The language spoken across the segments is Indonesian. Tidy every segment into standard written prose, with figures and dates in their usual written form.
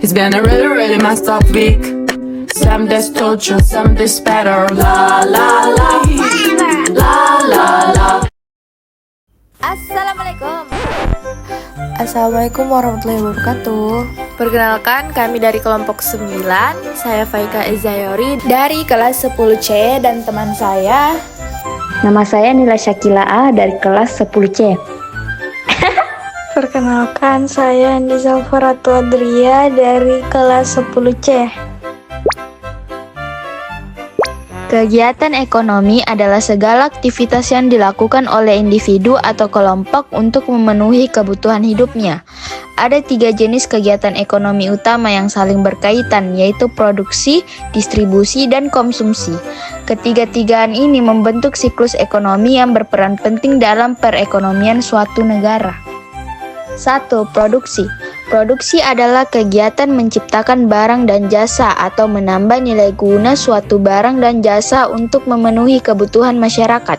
It's been a really, really messed up week. Some days torture, some days better. La la la, la la la. Assalamualaikum warahmatullahi wabarakatuh. Perkenalkan, kami dari kelompok 9. Saya Faika Ezayori dari kelas 10C dan teman saya. Nama saya Nila Syakila A dari kelas 10C. Perkenalkan, saya Andiza Faratu Adria dari kelas 10C. Kegiatan ekonomi adalah segala aktivitas yang dilakukan oleh individu atau kelompok untuk memenuhi kebutuhan hidupnya. Ada 3 jenis kegiatan ekonomi utama yang saling berkaitan, yaitu produksi, distribusi, dan konsumsi. Ketiga-tigaan ini membentuk siklus ekonomi yang berperan penting dalam perekonomian suatu negara. 1. Produksi. Produksi adalah kegiatan menciptakan barang dan jasa atau menambah nilai guna suatu barang dan jasa untuk memenuhi kebutuhan masyarakat.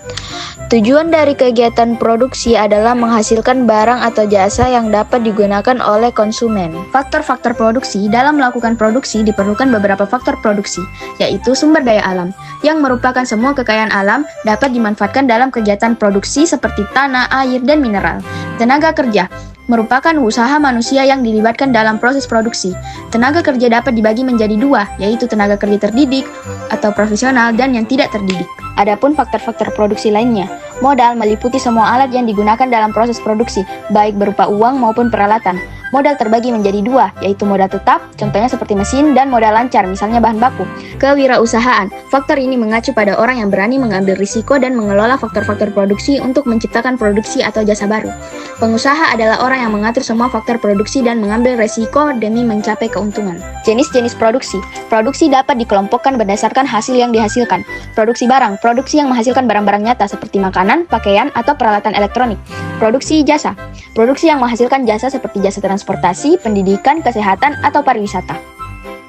Tujuan dari kegiatan produksi adalah menghasilkan barang atau jasa yang dapat digunakan oleh konsumen. Faktor-faktor produksi. Dalam melakukan produksi diperlukan beberapa faktor produksi, yaitu sumber daya alam, yang merupakan semua kekayaan alam dapat dimanfaatkan dalam kegiatan produksi seperti tanah, air, dan mineral. Tenaga kerja merupakan usaha manusia yang dilibatkan dalam proses produksi. Tenaga kerja dapat dibagi menjadi 2, yaitu tenaga kerja terdidik atau profesional dan yang tidak terdidik. Adapun faktor-faktor produksi lainnya, modal meliputi semua alat yang digunakan dalam proses produksi, baik berupa uang maupun peralatan. Modal terbagi menjadi 2, yaitu modal tetap, contohnya seperti mesin, dan modal lancar, misalnya bahan baku. Kewirausahaan, faktor ini mengacu pada orang yang berani mengambil risiko dan mengelola faktor-faktor produksi untuk menciptakan produksi atau jasa baru. Pengusaha adalah orang yang mengatur semua faktor produksi dan mengambil risiko demi mencapai keuntungan. Jenis-jenis produksi. Produksi dapat dikelompokkan berdasarkan hasil yang dihasilkan. Produksi barang, produksi yang menghasilkan barang-barang nyata seperti makanan, pakaian, atau peralatan elektronik. Produksi jasa, produksi yang menghasilkan jasa seperti jasa transportasi, pendidikan, kesehatan, atau pariwisata.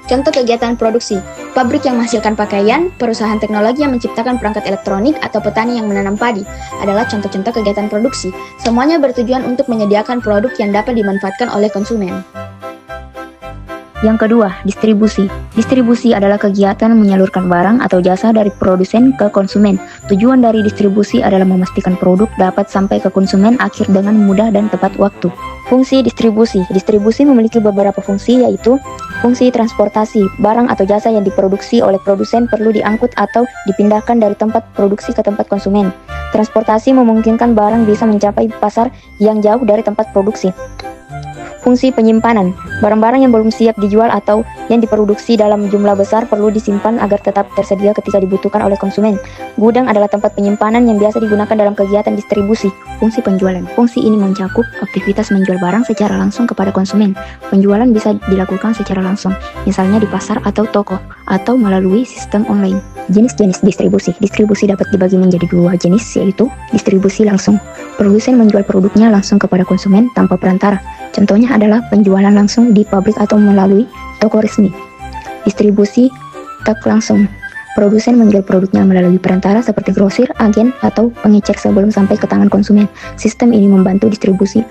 Contoh kegiatan produksi, pabrik yang menghasilkan pakaian, perusahaan teknologi yang menciptakan perangkat elektronik, atau petani yang menanam padi adalah contoh-contoh kegiatan produksi. Semuanya bertujuan untuk menyediakan produk yang dapat dimanfaatkan oleh konsumen. Yang kedua, distribusi. Distribusi adalah kegiatan menyalurkan barang atau jasa dari produsen ke konsumen. Tujuan dari distribusi adalah memastikan produk dapat sampai ke konsumen akhir dengan mudah dan tepat waktu. Fungsi distribusi. Distribusi memiliki beberapa fungsi, yaitu fungsi transportasi. Barang atau jasa yang diproduksi oleh produsen perlu diangkut atau dipindahkan dari tempat produksi ke tempat konsumen. Transportasi memungkinkan barang bisa mencapai pasar yang jauh dari tempat produksi. Fungsi penyimpanan. Barang-barang yang belum siap dijual atau yang diproduksi dalam jumlah besar perlu disimpan agar tetap tersedia ketika dibutuhkan oleh konsumen. Gudang adalah tempat penyimpanan yang biasa digunakan dalam kegiatan distribusi. Fungsi penjualan. Fungsi ini mencakup aktivitas menjual barang secara langsung kepada konsumen. Penjualan bisa dilakukan secara langsung, misalnya di pasar atau toko, atau melalui sistem online. Jenis-jenis distribusi. Distribusi dapat dibagi menjadi 2 jenis, yaitu distribusi langsung. Produsen menjual produknya langsung kepada konsumen tanpa perantara. Contohnya adalah penjualan langsung di pabrik atau melalui toko resmi. Distribusi tak langsung. Produsen menjual produknya melalui perantara seperti grosir, agen, atau pengecer sebelum sampai ke tangan konsumen. Sistem ini membantu distribusi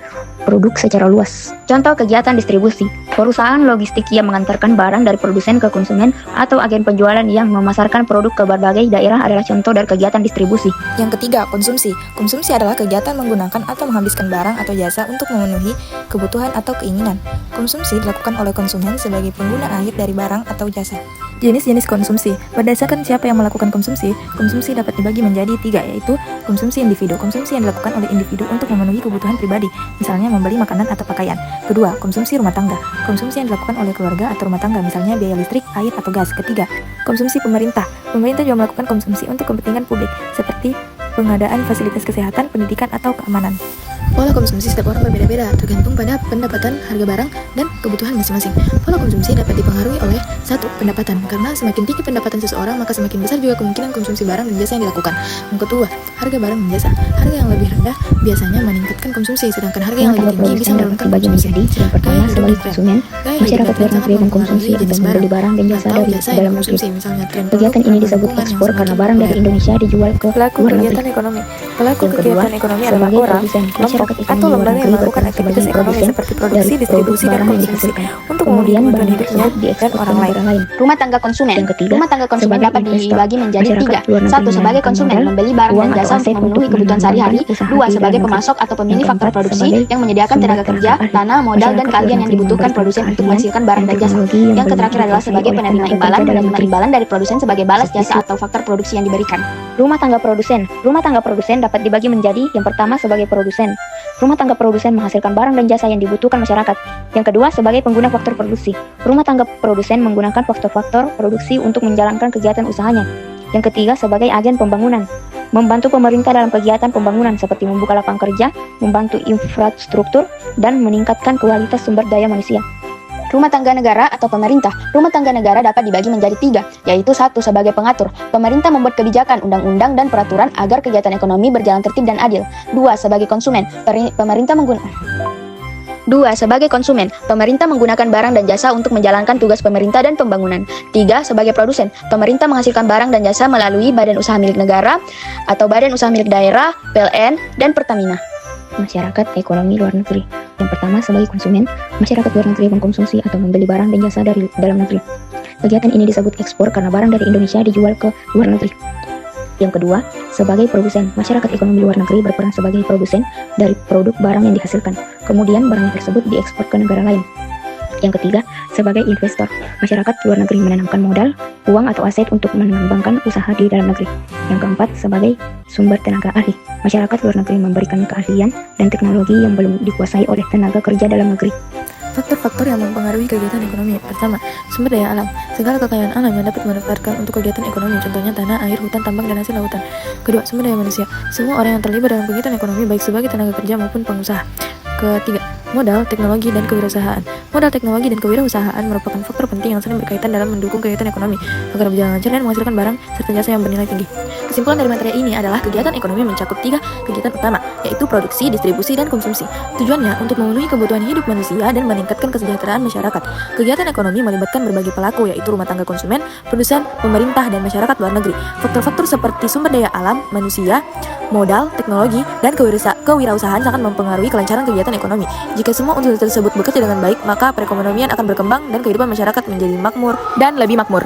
produk secara luas. Contoh kegiatan distribusi. Perusahaan logistik yang mengantarkan barang dari produsen ke konsumen atau agen penjualan yang memasarkan produk ke berbagai daerah adalah contoh dari kegiatan distribusi. Yang ketiga, konsumsi. Konsumsi adalah kegiatan menggunakan atau menghabiskan barang atau jasa untuk memenuhi kebutuhan atau keinginan. Konsumsi dilakukan oleh konsumen sebagai pengguna akhir dari barang atau jasa. Jenis-jenis konsumsi. Berdasarkan siapa yang melakukan konsumsi, konsumsi dapat dibagi menjadi 3, yaitu konsumsi individu. Konsumsi yang dilakukan oleh individu untuk memenuhi kebutuhan pribadi, misalnya membeli makanan atau pakaian. Kedua, konsumsi rumah tangga. Konsumsi yang dilakukan oleh keluarga atau rumah tangga, misalnya biaya listrik, air, atau gas. Ketiga, konsumsi pemerintah. Pemerintah juga melakukan konsumsi untuk kepentingan publik, seperti pengadaan fasilitas kesehatan, pendidikan, atau keamanan. Pola konsumsi setiap orang berbeda-beda, tergantung pada pendapatan, harga barang, dan kebutuhan masing-masing. Pola konsumsi dapat dipengaruhi oleh 1. Pendapatan, karena semakin tinggi pendapatan seseorang, maka semakin besar juga kemungkinan konsumsi barang dan jasa yang dilakukan. Yang kedua, harga barang dan jasa. Harga yang lebih rendah biasanya meningkatkan konsumsi, sedangkan harga yang lebih tinggi bisa menurunkan konsumsi. Yang pertama, sebagai konsumen, masyarakat bernegeri mengkonsumsi dan membeli barang dan jasa dari dalam negeri. Kegiatan ini disebut ekspor karena barang dari Indonesia dijual ke luar negeri. Pelaku kegiatan ekonomi adalah orang, kelompok atau lembaga yang melakukan aktivitas ekonomi seperti produksi, distribusi, dan konsumsi untuk memenuhi kebutuhan hidupnya dan orang lain. Rumah tangga konsumen. Yang ketiga, Rumah tangga konsumen sebagai dapat investor, dibagi menjadi masyarakat 3. luar negeri 1. Sebagai menanamkan konsumen modal, membeli barang uang dan atau jasa aset untuk memenuhi untuk kebutuhan sehari-hari. mengembangkan usaha 2. di dalam Sebagai negeri. pemasok atau pemilih Yang faktor keempat, produksi sebagai yang menyediakan sumber tenaga kerja, tenaga ahli. tanah, modal, dan Masyarakat keahlian luar yang negeri dibutuhkan memberikan produsen untuk keahlian menghasilkan barang dan dan jasa. teknologi yang Yang belum terakhir adalah dikuasai sebagai oleh penerima tenaga imbalan kerja dan dalam menerima negeri. imbalan dari produsen sebagai balas Seperti jasa atau faktor produksi yang diberikan. Rumah tangga produsen. Rumah tangga produsen dapat dibagi menjadi yang pertama sebagai produsen. Rumah tangga produsen menghasilkan barang dan jasa yang dibutuhkan masyarakat. Yang kedua sebagai pengguna faktor produksi. Rumah tangga produsen menggunakan faktor-faktor produksi untuk menjalankan kegiatan usahanya. Yang ketiga sebagai agen pembangunan. Membantu pemerintah dalam kegiatan pembangunan seperti membuka lapangan kerja, membantu infrastruktur, dan meningkatkan kualitas sumber daya manusia. Rumah tangga negara atau pemerintah. Rumah tangga negara dapat dibagi menjadi 3, yaitu 1. Sebagai pengatur. Pemerintah membuat kebijakan, undang-undang, dan peraturan agar kegiatan ekonomi berjalan tertib dan adil. 2. Sebagai konsumen. Sebagai konsumen, pemerintah menggunakan barang dan jasa untuk menjalankan tugas pemerintah dan pembangunan. 3. Sebagai produsen, pemerintah menghasilkan barang dan jasa melalui badan usaha milik negara atau badan usaha milik daerah, PLN, dan Pertamina. Masyarakat ekonomi luar negeri. Yang pertama sebagai konsumen, masyarakat luar negeri mengkonsumsi atau membeli barang dan jasa dari dalam negeri. Kegiatan ini disebut ekspor karena barang dari Indonesia dijual ke luar negeri. Yang kedua, sebagai produsen, masyarakat ekonomi luar negeri berperan sebagai produsen dari produk barang yang dihasilkan. Kemudian barang tersebut diekspor ke negara lain. Yang ketiga, sebagai investor, masyarakat luar negeri menanamkan modal, uang atau aset untuk mengembangkan usaha di dalam negeri. Yang keempat, sebagai sumber tenaga ahli, masyarakat luar negeri memberikan keahlian dan teknologi yang belum dikuasai oleh tenaga kerja dalam negeri. Faktor-faktor yang mempengaruhi kegiatan ekonomi. Pertama, sumber daya alam. Segala kekayaan alam yang dapat dimanfaatkan untuk kegiatan ekonomi, contohnya tanah, air, hutan, tambang, dan hasil lautan. Kedua, sumber daya manusia. Semua orang yang terlibat dalam kegiatan ekonomi, baik sebagai tenaga kerja maupun pengusaha. Ketiga, modal, teknologi, dan kewirausahaan. Modal, teknologi, dan kewirausahaan merupakan faktor penting yang sering berkaitan dalam mendukung kegiatan ekonomi agar berjalan lancar dan menghasilkan barang serta jasa yang bernilai tinggi. Kesimpulan dari materi ini adalah kegiatan ekonomi mencakup 3 kegiatan utama, yaitu produksi, distribusi, dan konsumsi. Tujuannya untuk memenuhi kebutuhan hidup manusia dan meningkatkan kesejahteraan masyarakat. Kegiatan ekonomi melibatkan berbagai pelaku, yaitu rumah tangga konsumen, produsen, pemerintah, dan masyarakat luar negeri. Faktor-faktor seperti sumber daya alam, manusia, modal, teknologi, dan kewirausahaan sangat mempengaruhi kelancaran kegiatan ekonomi. Jika semua unsur tersebut bekerja dengan baik, maka perekonomian akan berkembang dan kehidupan masyarakat menjadi makmur dan lebih makmur.